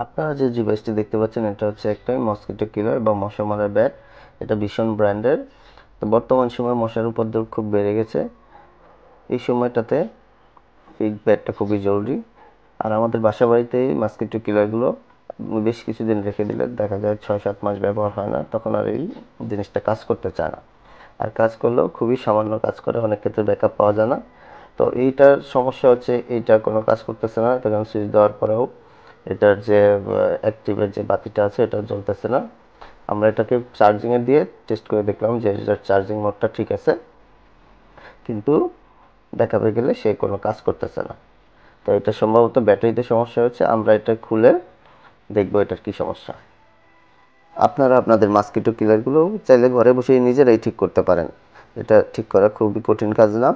আপনারা যে ডিভাইসটি দেখতে পাচ্ছেন এটা হচ্ছে একটা মসকিটো কিলার বা মশা মারার ব্যাট। এটা ভীষণ ব্র্যান্ডের। তো বর্তমান সময়ে মশার উপদ্রব খুব বেড়ে গেছে। এই সময়টাতে এই ব্যাটটা খুবই জরুরি। আর আমাদের বাসা বাড়িতে মসকিটো কিলারগুলো বেশ কিছুদিন রেখে দিলে দেখা যায় 6-7 মাস ব্যবহার হয় না, তখন আর এই জিনিসটা কাজ করতে চায় না। আর কাজ করলেও খুবই সামান্য কাজ করে, অনেক ক্ষেত্রে ব্যাকআপ পাওয়া যায় না। তো এইটার সমস্যা হচ্ছে এইটা কোনো কাজ করতেছে না, তখন সুইচ দেওয়ার পরেও এটার যে অ্যাক্টিভের যে বাতিটা আছে এটা জ্বলতেছে না। আমরা এটাকে চার্জিংয়ে দিয়ে টেস্ট করে দেখলাম যে এটার চার্জিং মোডটা ঠিক আছে, কিন্তু ব্যাকআপে গেলে সে কোনো কাজ করতেছে না। তো এটা সম্ভবত ব্যাটারিতে সমস্যা হচ্ছে। আমরা এটা খুলে দেখবো এটার কি সমস্যা। আপনারা আপনাদের মসকিটো কিলারগুলো চাইলে ঘরে বসেই নিজেরাই ঠিক করতে পারেন। এটা ঠিক করা খুবই কঠিন কাজ না।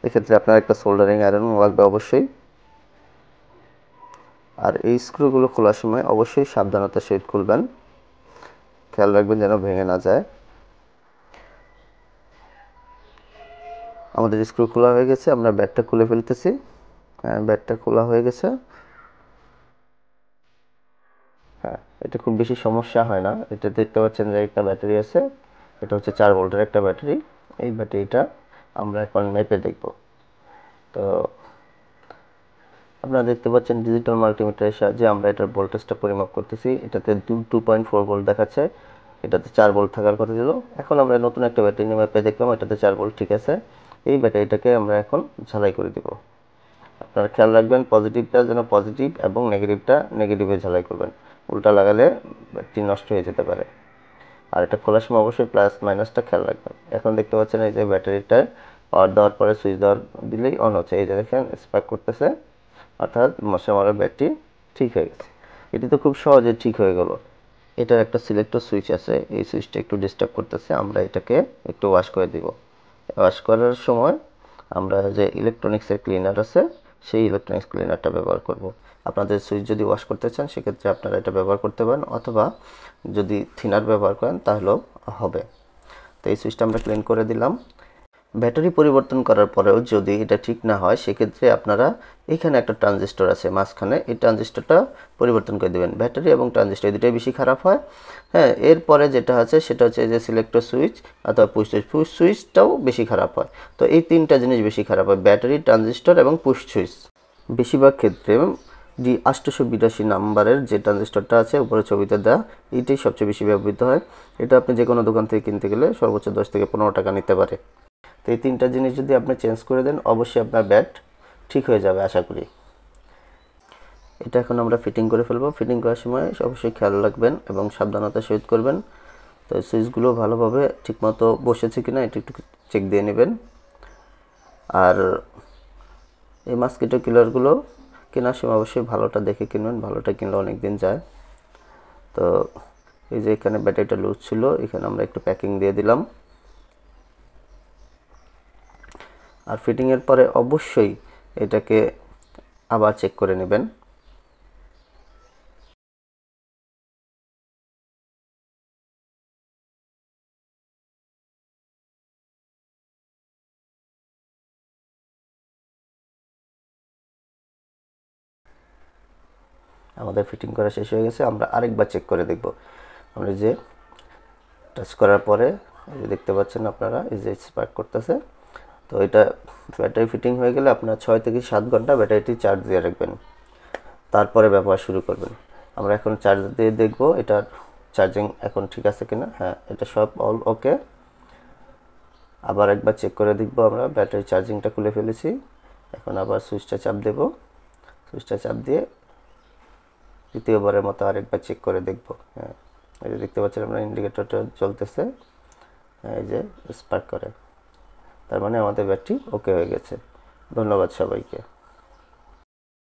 এক্ষেত্রে আপনার একটা সোল্ডারিং আয়রন লাগবে অবশ্যই। আর এই স্ক্রুগুলো খোলার সময় অবশ্যই সাবধানতার সহিত খুলবেন, খেয়াল রাখবেন যেন ভেঙে না যায়। আমাদের স্ক্রু খোলা হয়ে গেছে, আমরা ব্যাটটা খুলে ফেলতেছি। হ্যাঁ, ব্যাটটা খোলা হয়ে গেছে। হ্যাঁ, এটা খুব বেশি সমস্যা হয় না। এটা দেখতে পাচ্ছেন যে একটা ব্যাটারি আছে, এটা হচ্ছে 4 ভোল্টের একটা ব্যাটারি। এই ব্যাটারিটা আমরা এখন মেপে দেখব। তো আপনারা দেখতে পাচ্ছেন ডিজিটাল মাল্টিমিটারের সাহায্যে আমরা এটার ভোল্টেজটা পরিমাপ করতেছি। এটাতে 2.4 ভোল্ট দেখাচ্ছে, এটাতে 4 ভোল্ট থাকার কথা ছিল। এখন আমরা নতুন একটা ব্যাটারি নিয়ে মেপে দেখলাম, এটাতে 4 ভোল্ট ঠিক আছে। এই ব্যাটারিটাকে আমরা এখন ঝালাই করে দেব। আপনারা খেয়াল রাখবেন পজিটিভটা যেন পজিটিভ এবং নেগেটিভটা নেগেটিভে ঝালাই করবেন, উল্টা লাগালে ব্যাটারি নষ্ট হয়ে যেতে পারে। আর এটা খোলার সময় অবশ্যই প্লাস মাইনাসটা খেয়াল রাখবেন। এখন দেখতে পাচ্ছেন এই যে ব্যাটারিটা পাওয়ার দেওয়ার পরে সুইচ দেওয়ার দিলেই অন হচ্ছে, এই যে দেখেন স্পার্ক করতেছে, অর্থাৎ মশা মারার ব্যাটারি ঠিক হয়ে গেছে। এটি তো খুব সহজে ঠিক হয়ে গেল। এটার একটা সিলেক্টর সুইচ আছে, এই সুইচটা একটু ডিস্টার্ব করতেছে, আমরা এটাকে একটু ওয়াশ করে দিব। ওয়াশ করার সময় আমরা যে ইলেকট্রনিক্সের ক্লিনার আছে সেই ইলেকট্রনিক্স ক্লিনারটা ব্যবহার করব। আপনাদের সুইচ যদি ওয়াশ করতে চান সেক্ষেত্রে আপনারা এটা ব্যবহার করতে পারেন, অথবা যদি থিনার ব্যবহার করেন তাহলেও হবে। তো এই সুইচটা আমরা ক্লিন করে দিলাম। ব্যাটারি পরিবর্তন করার পরেও যদি এটা ঠিক না হয় সেক্ষেত্রে আপনারা এখানে একটা ট্রানজিস্টর আছে মাঝখানে, এই ট্রানজিস্টরটা পরিবর্তন করে দেবেন। ব্যাটারি এবং ট্রানজিস্টর এই দুটোই বেশি খারাপ হয়। হ্যাঁ, এরপরে যেটা আছে সেটা হচ্ছে যে সিলেক্টর সুইচ অথবা পুশ সুইচ। পুশ সুইচটাও বেশি খারাপ হয়। তো এই তিনটা জিনিস বেশি খারাপ হয়, ব্যাটারি, ট্রানজিস্টর এবং পুশ সুইচ। বেশিরভাগ ক্ষেত্রে ডি 882 নাম্বারের যে ট্রানজিস্টরটা আছে উপরে ছবিতে দেওয়া, এইটাই সবচেয়ে বেশি ব্যবহৃত হয়। এটা আপনি যে কোনো দোকান থেকে কিনতে গেলে সর্বোচ্চ 10 থেকে 15 টাকা নিতে পারে। তো এই তিনটা জিনিস যদি আপনি চেঞ্জ করে দেন অবশ্যই আপনার ব্যাট ঠিক হয়ে যাবে আশা করি। এটা এখন আমরা ফিটিং করে ফেলবো। ফিটিং করার সময় অবশ্যই খেয়াল রাখবেন এবং সাবধানতার সহিত করবেন। তো সুইচগুলো ভালোভাবে ঠিকমতো বসেছে কিনা এটা একটু চেক দিয়ে নেবেন। আর এই মসকিটো কিলারগুলো কেনার সময় অবশ্যই ভালোটা দেখে কিনবেন, ভালোটা কিনলে অনেক দিন যায়। তো এই যে এখানে ব্যাটারিটা লুজ ছিল, এখানে আমরা একটু প্যাকিং দিয়ে দিলাম। আর ফিটিংয়ের পরে অবশ্যই এটাকে আবার চেক করে নেবেন। আমাদের ফিটিং করা শেষ হয়ে গেছে, আমরা আরেকবার চেক করে দেখব। আমরা যে টাচ করার পরে এই যে দেখতে পাচ্ছেন আপনারা এই যে স্পার্ক করতেছে। তো এটা ব্যাটারি ফিটিং হয়ে গেলে আপনার 6 থেকে 7 ঘন্টা ব্যাটারিটি চার্জ দিয়ে রাখবেন, তারপরে ব্যবহার শুরু করবেন। আমরা এখন চার্জ দিয়ে দেখব এটার চার্জিং এখন ঠিক আছে কিনা। হ্যাঁ, এটা সব অল ওকে। আবার একবার চেক করে দেখব। আমরা ব্যাটারি চার্জিংটা খুলে ফেলেছি। এখন আবার সুইচটা চাপ দেব। সুইচটা চাপ দিয়ে দ্বিতীয়বারের মতো আরেকবার চেক করে দেখব। হ্যাঁ, এই যে দেখতে পাচ্ছেন আমরা ইন্ডিকেটরটা জ্বলতেছে, এই যে স্পার্ক করে, তার মানে আমাদের ব্যাটারি ওকে হয়ে গেছে। ধন্যবাদ সবাইকে।